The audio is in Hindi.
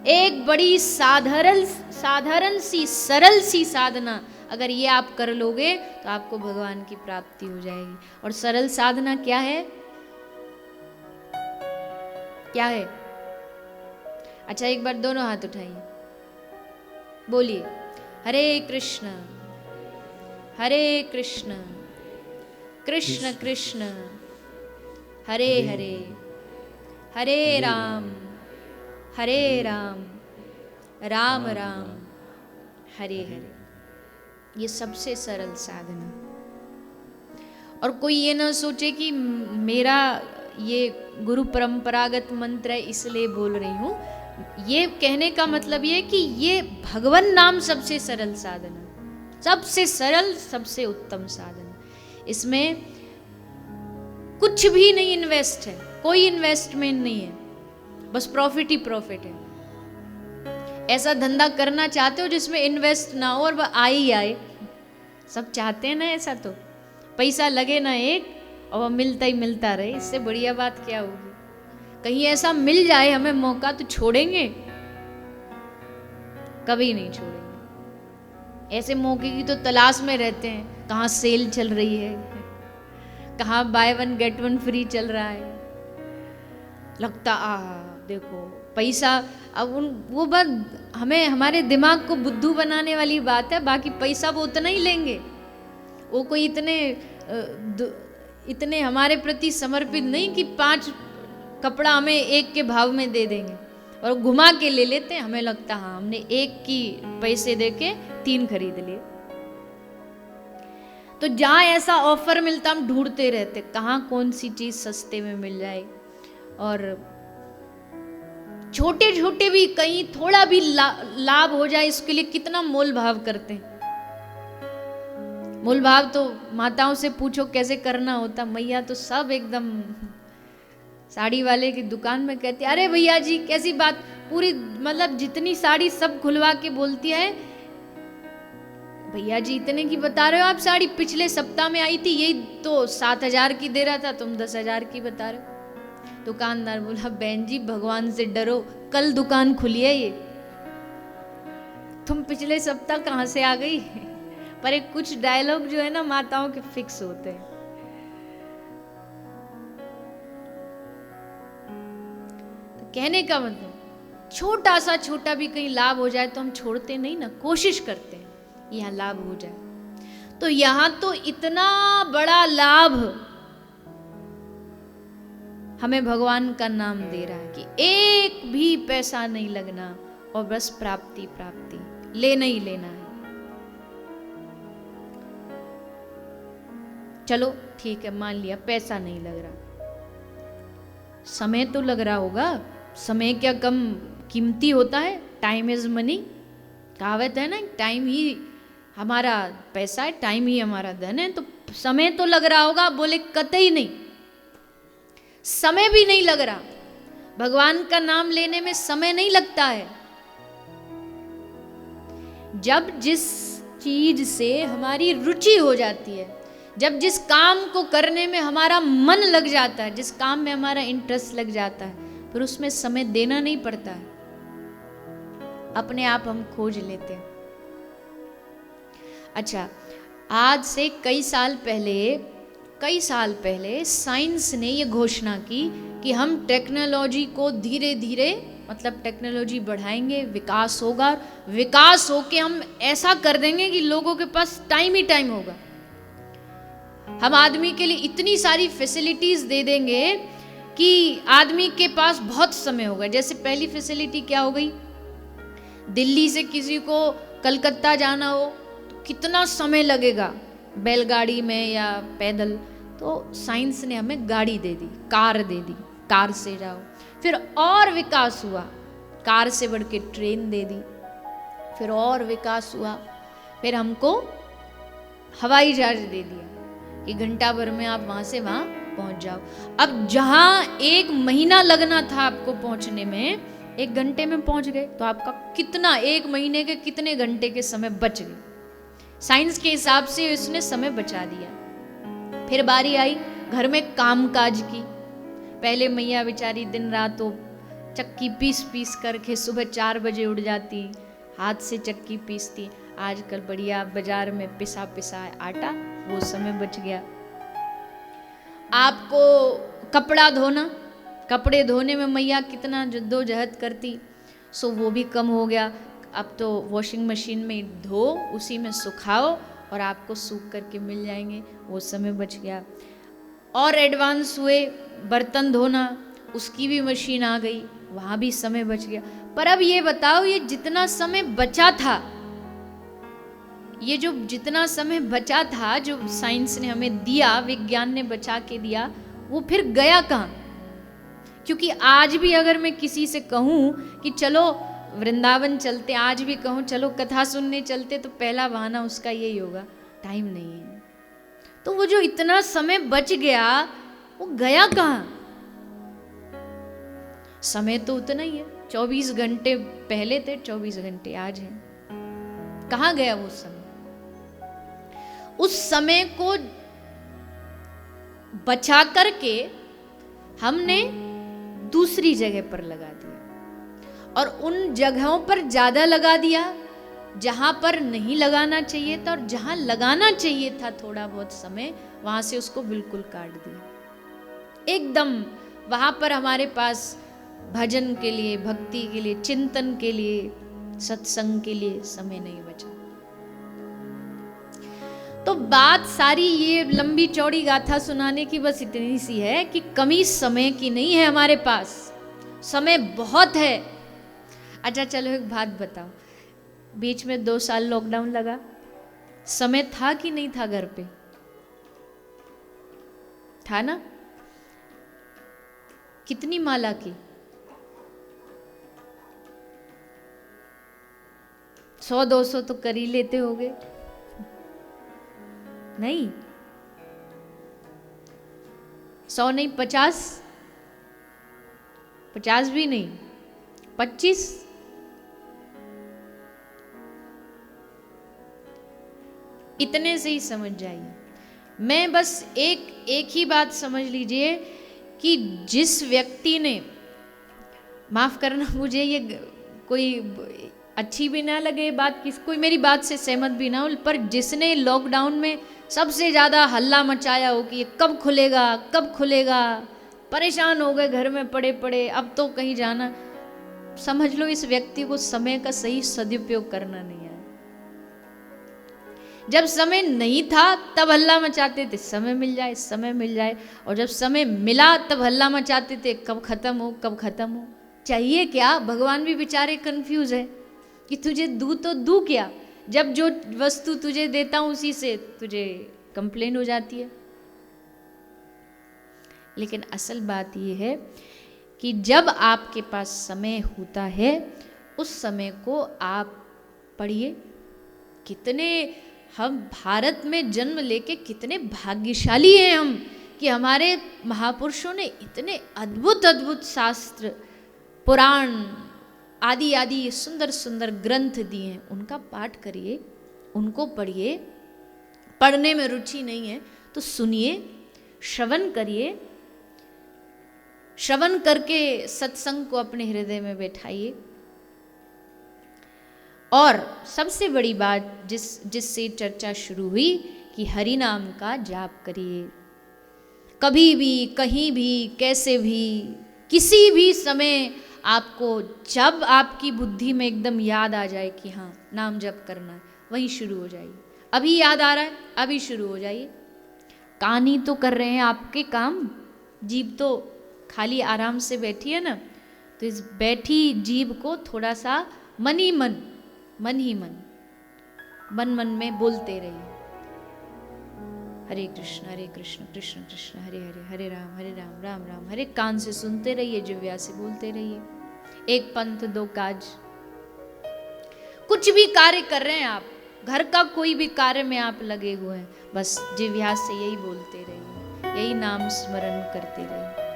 एक बड़ी साधारण सी सरल सी साधना, अगर ये आप कर लोगे तो आपको भगवान की प्राप्ति हो जाएगी। और सरल साधना क्या है? क्या है? अच्छा, एक बार दोनों हाथ उठाइए, बोलिए हरे कृष्ण कृष्ण कृष्ण हरे हरे, हरे राम राम राम हरे हरे। ये सबसे सरल साधना। और कोई ये ना सोचे कि मेरा ये गुरु परंपरागत मंत्र है इसलिए बोल रही हूँ। ये कहने का मतलब ये कि ये भगवान नाम सबसे सरल साधना, सबसे सरल, सबसे उत्तम साधना। इसमें कुछ भी नहीं इन्वेस्ट है, कोई इन्वेस्टमेंट नहीं है, बस प्रॉफिट ही प्रॉफिट है। ऐसा धंधा करना चाहते हो जिसमें इन्वेस्ट ना हो और वह आए ही आए? सब चाहते हैं ना ऐसा, तो पैसा लगे ना एक और वह मिलता ही मिलता रहे, इससे बढ़िया बात क्या होगी? कहीं ऐसा मिल जाए हमें मौका तो छोड़ेंगे? कभी नहीं छोड़ेंगे। ऐसे मौके की तो तलाश में रहते हैं, कहाँ सेल चल रही है, कहाँ by one get one free चल रहा है। लगता देखो पैसा, अब वो बात हमें, हमारे दिमाग को बुद्धू बनाने वाली बात है। बाकी पैसा वो उतना ही लेंगे, वो कोई इतने हमारे प्रति समर्पित नहीं कि 5 कपड़ा हमें 1 के भाव में दे देंगे और घुमा के ले लेते हैं। हमें लगता हाँ हमने 1 की पैसे दे के 3 खरीद लिए। तो जहाँ ऐसा ऑफर मिलता हम ढूंढते रहते, कहाँ कौन सी चीज सस्ते में मिल जाए। और छोटे छोटे भी कहीं थोड़ा भी लाभ हो जाए, इसके लिए कितना मोल भाव करते हैं। मोल भाव तो माताओं से पूछो कैसे करना होता, मैया तो सब एकदम साड़ी वाले की दुकान में कहती है, अरे भैया जी कैसी बात, पूरी मतलब जितनी साड़ी सब खुलवा के बोलती है, भैया जी इतने की बता रहे हो आप साड़ी, पिछले सप्ताह में आई थी यही तो 7,000 की दे रहा था, तुम 10,000 की बता रहे हो। दुकानदार बोला, बहन जी भगवान से डरो, कल दुकान खुली है ये, तुम पिछले सप्ताह कहाँ से आ गई। पर एक कुछ डायलॉग जो है ना माताओं के फिक्स होते हैं। तो कहने का मतलब छोटा सा छोटा भी कहीं लाभ हो जाए तो हम छोड़ते नहीं ना, कोशिश करते हैं यहां लाभ हो जाए। तो यहां तो इतना बड़ा लाभ हमें भगवान का नाम दे रहा है कि एक भी पैसा नहीं लगना और बस प्राप्ति प्राप्ति, लेना ही लेना है। चलो ठीक है, मान लिया पैसा नहीं लग रहा, समय तो लग रहा होगा। समय क्या कम कीमती होता है? टाइम इज मनी, कहावत है ना, टाइम ही हमारा पैसा है, टाइम ही हमारा धन है। तो समय तो लग रहा होगा। बोले कतई नहीं, समय भी नहीं लग रहा। भगवान का नाम लेने में समय नहीं लगता है। जब जिस चीज से हमारी रुचि हो जाती है, जब जिस काम को करने में हमारा मन लग जाता है, जिस काम में हमारा इंटरेस्ट लग जाता है, फिर उसमें समय देना नहीं पड़ता है, अपने आप हम खोज लेते हैं। अच्छा, आज से कई साल पहले साइंस ने ये घोषणा की कि हम टेक्नोलॉजी को धीरे धीरे, मतलब टेक्नोलॉजी बढ़ाएंगे, विकास होगा, विकास होके हम ऐसा कर देंगे कि लोगों के पास टाइम ही टाइम होगा। हम आदमी के लिए इतनी सारी फैसिलिटीज दे देंगे कि आदमी के पास बहुत समय होगा। जैसे पहली फैसिलिटी क्या हो गई, दिल्ली से किसी को कलकत्ता जाना हो तो कितना समय लगेगा, बैलगाड़ी में या पैदल। तो साइंस ने हमें गाड़ी दे दी, कार दे दी, कार से जाओ। फिर और विकास हुआ, कार से बढ़ के ट्रेन दे दी, फिर और विकास हुआ, फिर हमको हवाई जहाज दे दिया कि घंटा भर में आप वहां से वहां पहुंच जाओ। अब जहां 1 महीना लगना था आपको पहुंचने में, 1 घंटे में पहुंच गए। तो आपका कितना, 1 महीने के कितने घंटे के समय बच गए। साइंस के हिसाब से इसने समय बचा दिया। फिर बारी आई घर में काम काज की। पहले मैया बेचारी दिन रात तो चक्की पीस पीस करके सुबह 4 बजे उठ जाती, हाथ से चक्की पीसती। आजकल बढ़िया बाजार में पिसा पिसा आटा, वो समय बच गया। आपको कपड़ा धोना, कपड़े धोने में मैया कितना जद्दोजहद करती, सो वो भी कम हो गया। अब तो वॉशिंग मशीन में धो, उसी में सुखाओ और आपको सूख करके मिल जाएंगे, वो समय बच गया। और एडवांस हुए बर्तन धोना, उसकी भी मशीन आ गई, वहाँ भी समय बच गया। पर अब ये बताओ, ये जितना समय बचा था, ये जो जितना समय बचा था, जो साइंस ने हमें दिया, विज्ञान ने बचा के दिया, वो फिर गया कहाँ? क्योंकि आज भी अगर मैं किसी से कहूँ कि चलो वृंदावन चलते, आज भी कहूँ चलो कथा सुनने चलते, तो पहला बहाना उसका यही होगा, टाइम नहीं है। तो वो जो इतना समय बच गया, वो गया कहाँ? समय तो उतना ही है, 24 घंटे पहले थे, 24 घंटे आज है। कहाँ गया वो समय? उस समय को बचा करके हमने दूसरी जगह पर लगा दिया, और उन जगहों पर ज्यादा लगा दिया जहां पर नहीं लगाना चाहिए था, और जहां लगाना चाहिए था थोड़ा बहुत समय, वहां से उसको बिल्कुल काट दिया एकदम। वहां पर हमारे पास भजन के लिए, भक्ति के लिए, चिंतन के लिए, सत्संग के लिए समय नहीं बचा। तो बात सारी ये लंबी चौड़ी गाथा सुनाने की बस इतनी सी है कि कमी समय की नहीं है हमारे पास, समय बहुत है। अच्छा चलो एक बात बताओ, बीच में 2 साल लॉकडाउन लगा, समय था कि नहीं था? घर पे था ना? कितनी माला की? 100-200 तो कर ही लेते होगे, नहीं 100 नहीं, 50 भी नहीं, 25। इतने से ही समझ जाइए। मैं बस एक ही बात समझ लीजिए कि जिस व्यक्ति ने, माफ करना मुझे ये कोई अच्छी भी ना लगे बात, कोई मेरी बात से सहमत भी ना हो, पर जिसने लॉकडाउन में सबसे ज्यादा हल्ला मचाया हो कि ये कब खुलेगा कब खुलेगा, परेशान हो गए घर में पड़े पड़े, अब तो कहीं जाना, समझ लो इस व्यक्ति को समय का सही सदुपयोग करना नहीं आया। जब समय नहीं था तब हल्ला मचाते थे समय मिल जाए समय मिल जाए, और जब समय मिला तब हल्ला मचाते थे कब खत्म हो कब खत्म हो। चाहिए क्या? भगवान भी बेचारे कंफ्यूज है कि तुझे दूं तो दूं क्या, जब जो वस्तु तुझे देता हूं उसी से तुझे कंप्लेन हो जाती है। लेकिन असल बात यह है कि जब आपके पास समय होता है, उस समय को आप पढ़िए। कितने हम भारत में जन्म लेके कितने भाग्यशाली हैं हम कि हमारे महापुरुषों ने इतने अद्भुत अद्भुत शास्त्र, पुराण आदि आदि सुंदर सुंदर ग्रंथ दिए हैं। उनका पाठ करिए, उनको पढ़िए। पढ़ने में रुचि नहीं है तो सुनिए, श्रवण करिए, श्रवण करके सत्संग को अपने हृदय में बैठाइए। और सबसे बड़ी बात जिससे चर्चा शुरू हुई कि हरि नाम का जाप करिए। कभी भी, कहीं भी, कैसे भी, किसी भी समय आपको जब आपकी बुद्धि में एकदम याद आ जाए कि हाँ नाम जप करना है, वहीं शुरू हो जाइए। अभी याद आ रहा है, अभी शुरू हो जाइए। कान ही तो कर रहे हैं आपके काम, जीभ तो खाली आराम से बैठी है ना, तो इस बैठी जीभ को थोड़ा सा मन ही मन में बोलते रहिए, हरे कृष्ण कृष्ण कृष्ण हरे हरे, हरे राम राम राम हरे। कान से सुनते रहिए, जिह्वा से बोलते रहिए। एक पंथ दो काज। कुछ भी कार्य कर रहे हैं आप, घर का कोई भी कार्य में आप लगे हुए हैं, बस जिह्वा से यही बोलते रहिए, यही नाम स्मरण करते रहिए।